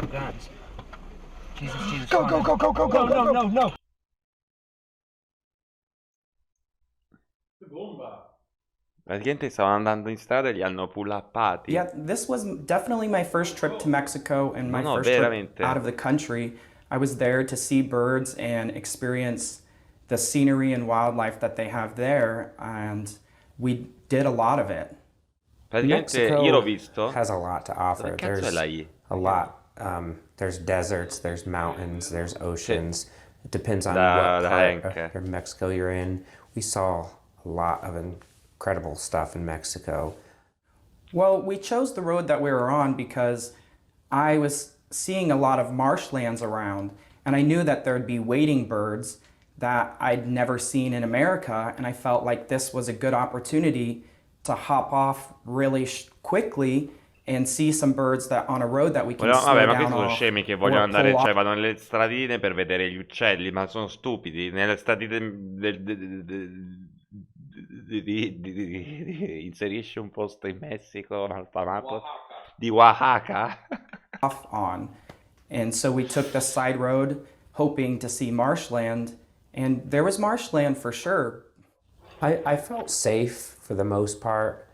have guns. Jesus. Go. No. Praticamente stavano andando in strada e li hanno pull-uppati. Yeah, this was definitely my first trip to Mexico and my No, first trip veramente. out of the country. I was there to see birds and experience the scenery and wildlife that they have there, and we did a lot of it. Praticamente Mexico io l'ho visto. has a lot to offer. Dove cazzo è There's la I? a lot. There's deserts, there's mountains, there's oceans. It depends on Da what part anche. of Mexico you're in. We saw a lot of incredible stuff in Mexico. Well, we chose the road that we were on because I was seeing a lot of marshlands around, and I knew that there'd be wading birds that I'd never seen in America, and I felt like this was a good opportunity to hop off really quickly and see some birds that on a road that we can slow Vabbè, ma down questi sono off scemi che or vogliono andare, pull cioè off. vanno nelle stradine per vedere gli uccelli, ma sono stupidi. Nelle stradine inserisci un posto in Messico, malfamato, di Oaxaca. Off on. And so we took the side road hoping to see marshland, and there was marshland for sure. I felt safe for the most part.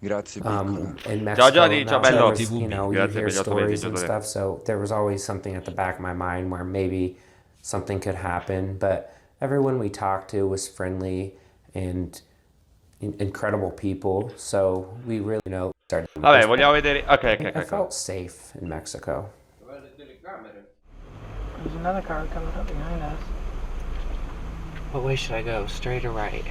Grazie, piccolo. In Mexico, Giorgi, ciao now there bello. was, you know, you Grazie hear per gli 8 mesi, stories and Giorgi. stuff, so there was always something at the back of my mind where maybe something could happen, but everyone we talked to was friendly and incredible people, so we really, you know, started. Vabbè, vogliamo vedere. Ok. I felt safe in Mexico. There's another car coming up behind us. What way should I go? Straight or right?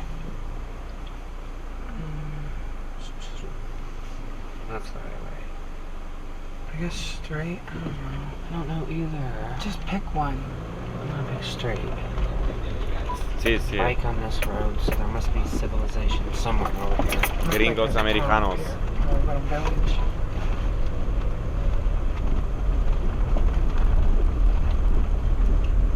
That's the right way. I guess straight. I don't know either. Just pick one. I'm gonna pick straight. Sì. Bike on this road, so there must be civilization somewhere over here. Gringos americanos. Or a village.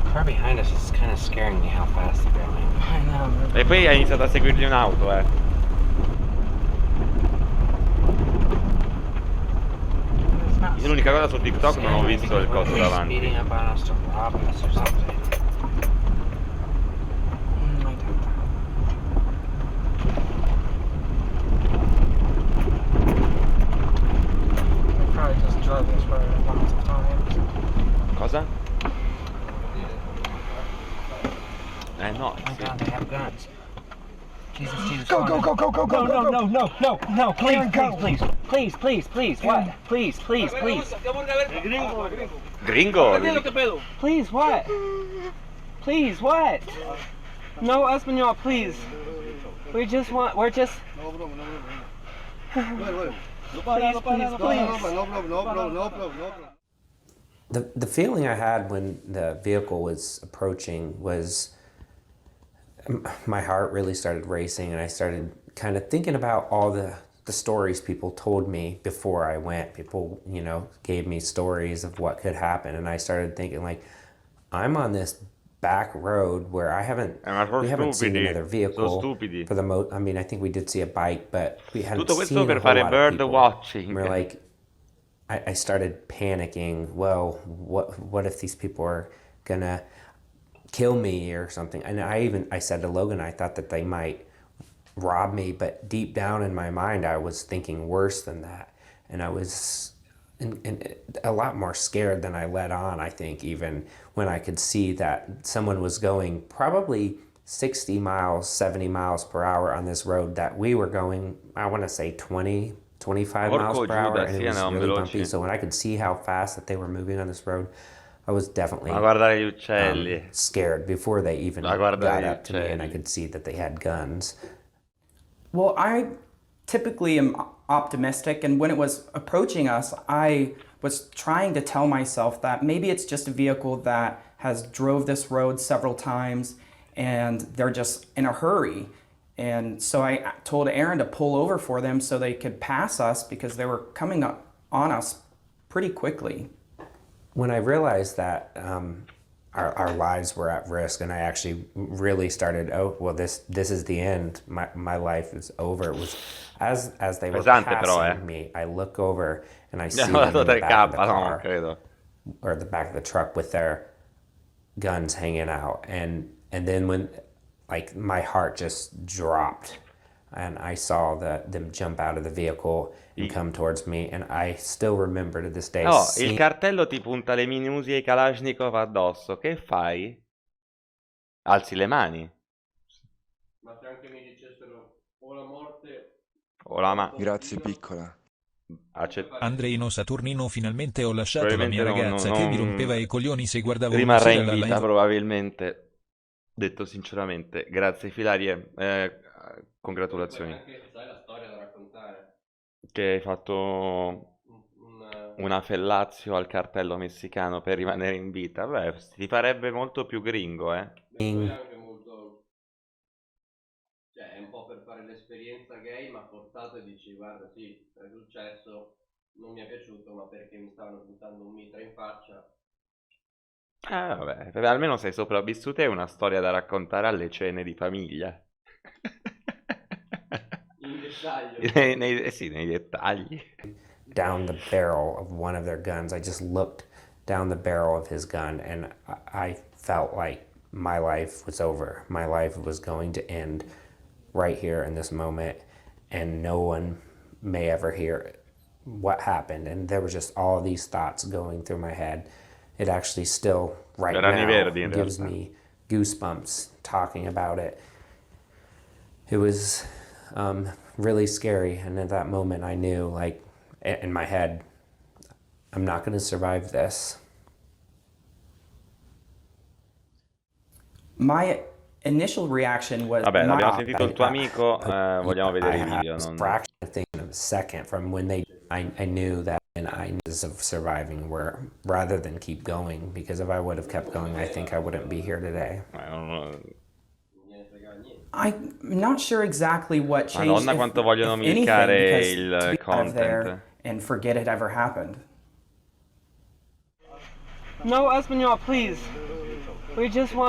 The car behind us is kind of scaring me how fast they're going. I know. E poi ha iniziato a seguirgli un'auto, Io l'unica cosa su TikTok non ho visto il coso davanti. Speeding up on us to rob us or something. Probably just drove this road lots of times. Cosa? No. Oh my God, they have guns. Jesus. Go. No, please. What? Please. Gringo? Please, what? Please, what? No, Espanol, please. We're just... The feeling I had when the vehicle was approaching was my heart really started racing, and I started kind of thinking about all the stories people told me before I went. People, you know, gave me stories of what could happen, and I started thinking, like, I'm on this back road where we haven't seen another vehicle for the most. I mean, I think we did see a bike, but we hadn't Tutto seen questo a per whole fare lot bird of people. watching. We're like, I started panicking. Well, what if these people are gonna kill me or something? And I said to Logan, I thought that they might rob me, but deep down in my mind, I was thinking worse than that, and I was a lot more scared than I let on. I think even when I could see that someone was going probably 60 miles, 70 miles per hour on this road that we were going, I want to say 20, 25 miles per hour, and it was really bumpy. So when I could see how fast that they were moving on this road, I was definitely A guardare gli uccelli. scared before they even A got guardare gli up to me, and I uccelli. could see that they had guns. Well, I typically am optimistic, and when it was approaching us, I was trying to tell myself that maybe it's just a vehicle that has drove this road several times and they're just in a hurry. And so I told Aaron to pull over for them so they could pass us because they were coming up on us pretty quickly. When I realized that our lives were at risk, and I actually really started, this is the end. My life is over. It was as they were Pesante però, passing me, I look over and I see them in the back of the car. or the back of the truck with their guns hanging out. And then when, like, my heart just dropped and I saw them jump out of the vehicle and come towards me, and I still remember to this day Oh, il seeing cartello ti punta le minusi e i Kalashnikov addosso. Che fai? Alzi le mani. Ma se anche mi dicessero o la morte O la Grazie piccola. Andreino Saturnino, finalmente ho lasciato la mia Probabilmente ragazza che mi rompeva i coglioni se guardavo una rimarrà sera in la vita live. probabilmente. Detto sinceramente. Grazie Filarie. Congratulazioni. anche, sai, la storia da raccontare. Che hai fatto una fellazio al cartello messicano per rimanere in vita. Beh, ti farebbe molto più gringo, E poi anche molto, cioè è un po' per fare l'esperienza gay, ma portato e dici guarda sì, è successo, non mi è piaciuto, ma perché mi stavano buttando un mitra in faccia. Vabbè, almeno sei sopravvissuto e è una storia da raccontare alle cene di famiglia. In dettaglio. Sì, nei dettagli. down the barrel of one of their guns. I just looked down the barrel of his gun, and I felt like my life was over. My life was going to end right here in this moment, and no one may ever hear what happened. And there were just all these thoughts going through my head. It actually still right now gives me goosebumps talking about it. It was really scary, and at that moment I knew, like, in my head, I'm not going to survive this. My initial reaction was, Vabbè, abbiamo sentito il tuo amico, vogliamo vedere i I video. was fraction of thing of a second from when I knew that, and I knew of surviving, where rather than keep going, because if I would have kept going, I think I wouldn't be here today. I'm not sure exactly what changed, Madonna, quanto vogliono if anything, milcare because il to be out of there content. and forget it ever happened. No, Espanol, please. We're just... No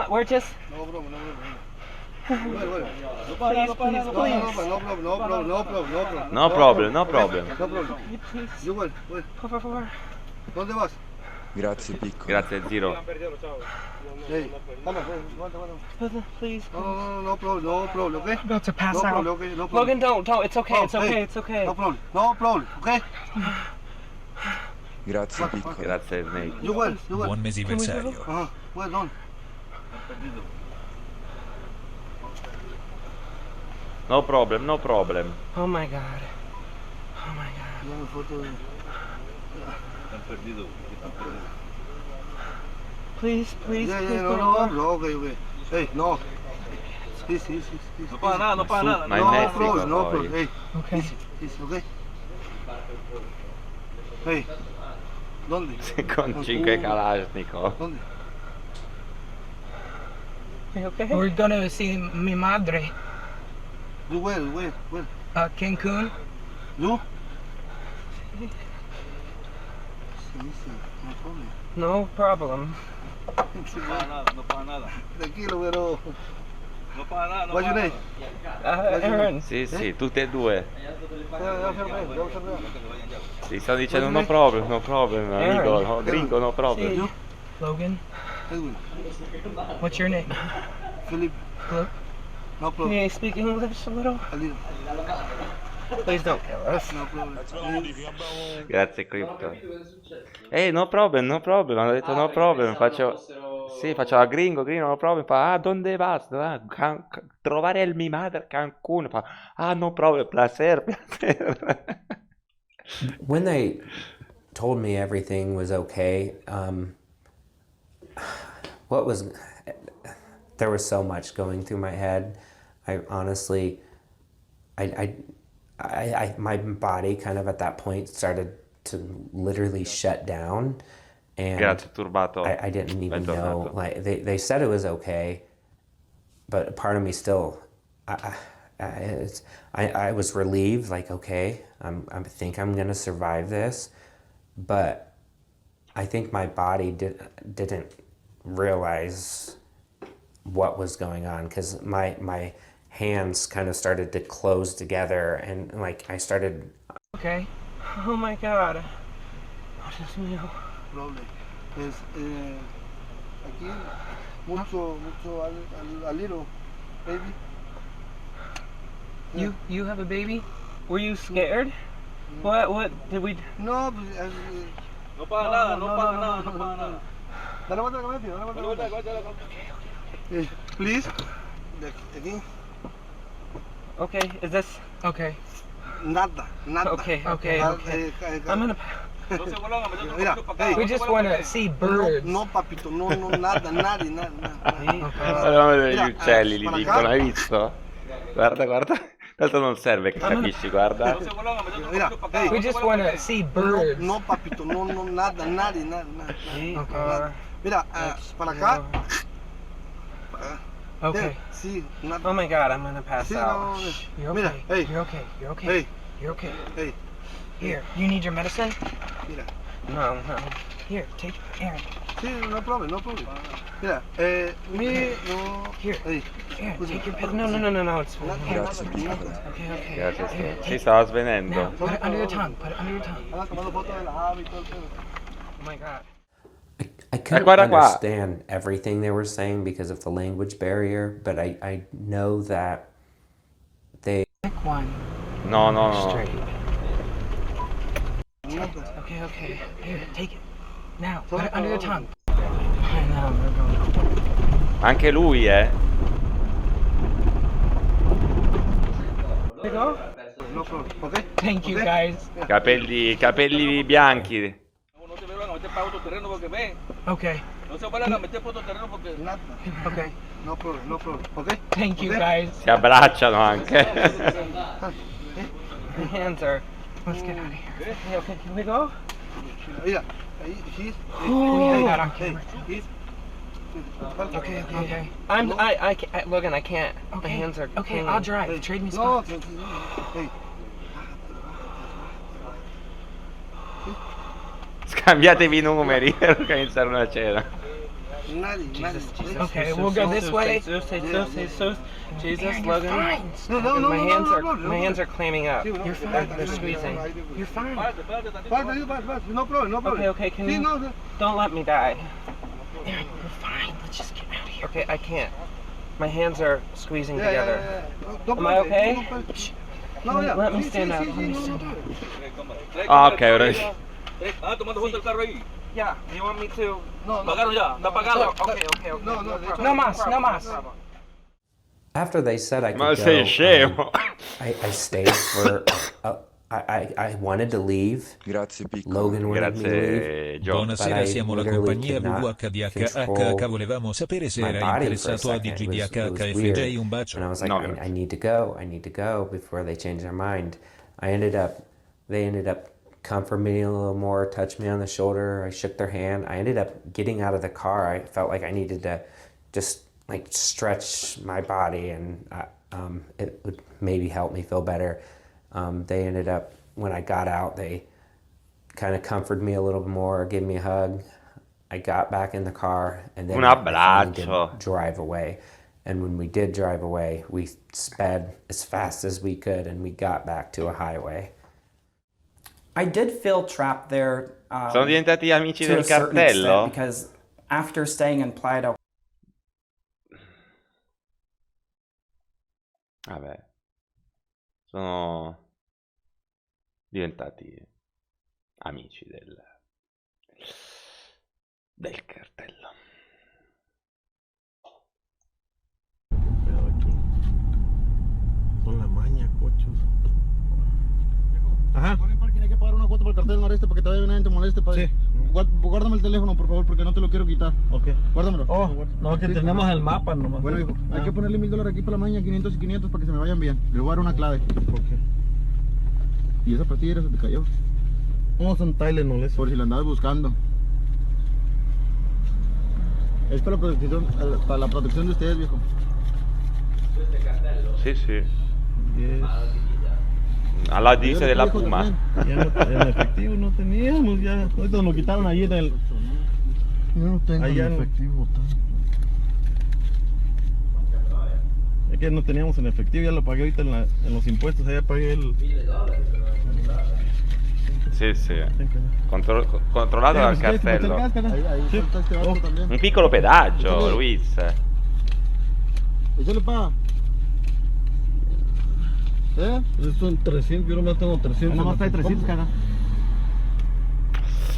problem, no problem. Por favor. ¿Dónde vas? Grazie piccola. Grazie Zero. Hey, Please. no problem, okay? I'm about to pass out. Problem, okay? No problem. Logan, don't. It's okay, it's okay, hey, it's okay. No problem, okay? Grazie piccola. Grazie Snake. You well. Buon mesiversario. Well done. No problem, no problem. Oh my god. Oh my god. Please, Yeah, please, no, okay. Hey, no. Easy. No para nada. Ma in Messico No poi. problem. Hey, Okay. easy, okay? Hey, ¿dónde? Con 5 Kalashnikov. ¿Dónde? Okay. We're gonna see mi madre. You well. Cancun. You? No problem. No problem. No para nada. Tranquilo, pero... No para nada. What's your name? Aaron. Sì, tutte e due. Devo servire. Ti sto dicendo no problem, amico. No, gringo, no problem. See, Logan. Edwin. What's your name? Philip. Hello? No Can problem. you speak English a little? A little. Please don't kill us. No problem. Grazie Crypto. No problem. Hanno detto no problem. Faccio a gringo, no problem. Fa, ¿dónde vas? Trovare il mi madre Cancun. Fa, no problem. Placer. When they told me everything was okay, there was so much going through my head. I honestly, my body kind of at that point started to literally shut down, and Grazie Turbato. I didn't even know. Like they said it was okay, but a part of me still, I was relieved. Like, okay, I think I'm gonna survive this, but I think my body didn't realize what was going on, because my hands kind of started to close together, and like I started. Okay. Oh my god. Oh, Dios mío. Problem. Es, aquí, mucho, a little, baby. You have a baby? Were you scared? What did we? No, pues, No paga nada, no paga nada, no paga nada. dale vuelta a la cabeza, dale vuelta a la cabeza. Please, aquí, Okay, is this okay? nada. Okay. I'm gonna. No se vuelvan a meter Mira, con para acá. hey. We just want to see birds. No, papito, no, nada. Parliamo degli Mira, uccelli, li para dicono, acá. hai visto? Guarda. Tanto non serve che capisci, guarda. No se vuelvan a meter con Mira, para acá. hey. We just want to see birds. No, papito, no, nada. Okay. Mira, para acá. Okay. Sí, nada. Oh my God, I'm gonna pass Sí, out. no, You're mira, okay. hey. You're okay. You're okay. Hey, You're okay. hey, Here, you need your medicine? mira. No. Here, take Aaron. Sí, no problem. Mira, no. Here. Hey, Aaron, take your medicine. No, it's fine. nada. Okay. Grazie, Here, si take stava Now, svenendo. put it under your tongue. Anda tomando fotos de la ave y todo el pedo. Oh my God. I couldn't guarda qua. understand everything they were saying because of the language barrier, but I know that they Pick one. No. Straight. Nada. Okay. Here, take it. Now, put it under your tongue. I know, we're going. Anche lui, Here you go. No problem, okay? Thank you, Okay. guys. Capelli bianchi. No se vuelvan a meter para otro terreno porque ven. Okay. No se vuelvan a meter para otro terreno porque. Nada. Okay. No problem, okay? Thank you, Okay? guys. Si abbracciano anche. My hands are. Let's get out of here. Okay, can we go? Mira, ahí, he's. We have that on camera. He's. Okay. I can't. Logan, I can't. My hands are. Okay, I'll drive. Trade me No, spots. hey. Scambiatevi i numeri per organizzare una cena. Nadie. Okay, we'll go this way. Jesus, Logan. No, My hands are clamming up. You're fine. They're squeezing. You're fine. Espérate tantito. No problem. Okay, can Sí, you? no. Don't let me die. Aaron, you're fine. Let's just get out of here. Okay, I can't. My hands are squeezing together. Am I okay? No, ya. Let me Sí, stand sí, up. sí, Let me no, stand no, up. Ah, ok, ora Tomando foto del carro ahí. Yeah. You want me to? No, Pagaron ya, está pagado. Okay. No, de hecho, No más. after they said I could Ma go, sei scemo. I stayed for I wanted to leave. Grazie piccolo. Logan wanted me to leave. Grazie, Gio. Buonasera, siamo la literally compagnia could not WHDHH. Volevamo sapere se My era body for a interessato a second. It was DGDHFJ. Un weird. bacio. And I was like, No, I grazie. need to go before they change their mind. They ended up comfort me a little more, touch me on the shoulder. I shook their hand. I ended up getting out of the car. I felt like I needed to just like stretch my body, and it would maybe help me feel better. They ended up, when I got out, they kind of comforted me a little bit more, gave me a hug. I got back in the car, and then Un I finally did abbraccio. drive away. And when we did drive away, we sped as fast as we could, and we got back to a highway. I did feel trapped there. Sono diventati amici To a del certain cartello? extent, because after staying in Playa del Vabbè, sono diventati amici del cartello. Son la maña, cochos. Ajá. Tiene que pagar una cuota para el cartel noreste para que todavía nadie te moleste. Sí. Guárdame el teléfono, por favor, porque no te lo quiero quitar. Ok. Guárdamelo. Oh, no, que tenemos el mapa nomás. Bueno, hijo, hay que ponerle $1000 aquí para la maña, 500 y 500 para que se me vayan bien. Le voy a dar una clave. Ok. ¿Y esa pastilla se te cayó? No, son tiles, no les. Por si la andabas buscando. Es para la protección de ustedes, viejo. Sì, sì. Yes. Alla dice della Puma. Ya no, en efectivo no teníamos, ya. Ahorita nos lo quitaron allí en el. Yo no tengo en efectivo. Es que no teníamos en efectivo, ya lo pagué ahorita en los impuestos, allá pagué el. Sì, sì. Controllato dal cartello. Ahí falta este vato también. Un piccolo pedaggio, Échale. Luis. Échale pa. Son 300, yo nomás tengo 300. Nada más trae 300, cara.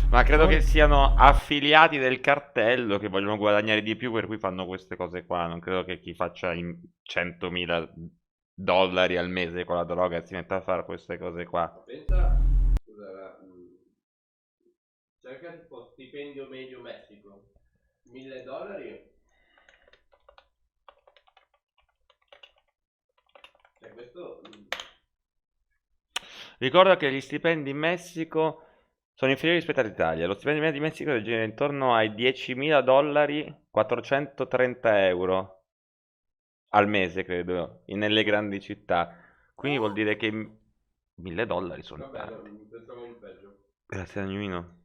Ma credo che siano affiliati del cartello che vogliono guadagnare di più, per cui fanno queste cose qua. Non credo che chi faccia $100.000 al mese con la droga si metta a fare queste cose qua. Pensa, scusa, cerca tipo stipendio medio Messico, $1.000. Cioè questo... Ricordo che gli stipendi in Messico sono inferiori rispetto all'Italia. Lo stipendio medio di Messico gira intorno ai $10.000, 430 euro al mese, credo, nelle grandi città. Quindi vuol dire che $1.000 sono Vabbè, tanti. pensavo in peggio. Grazie, Agnuino.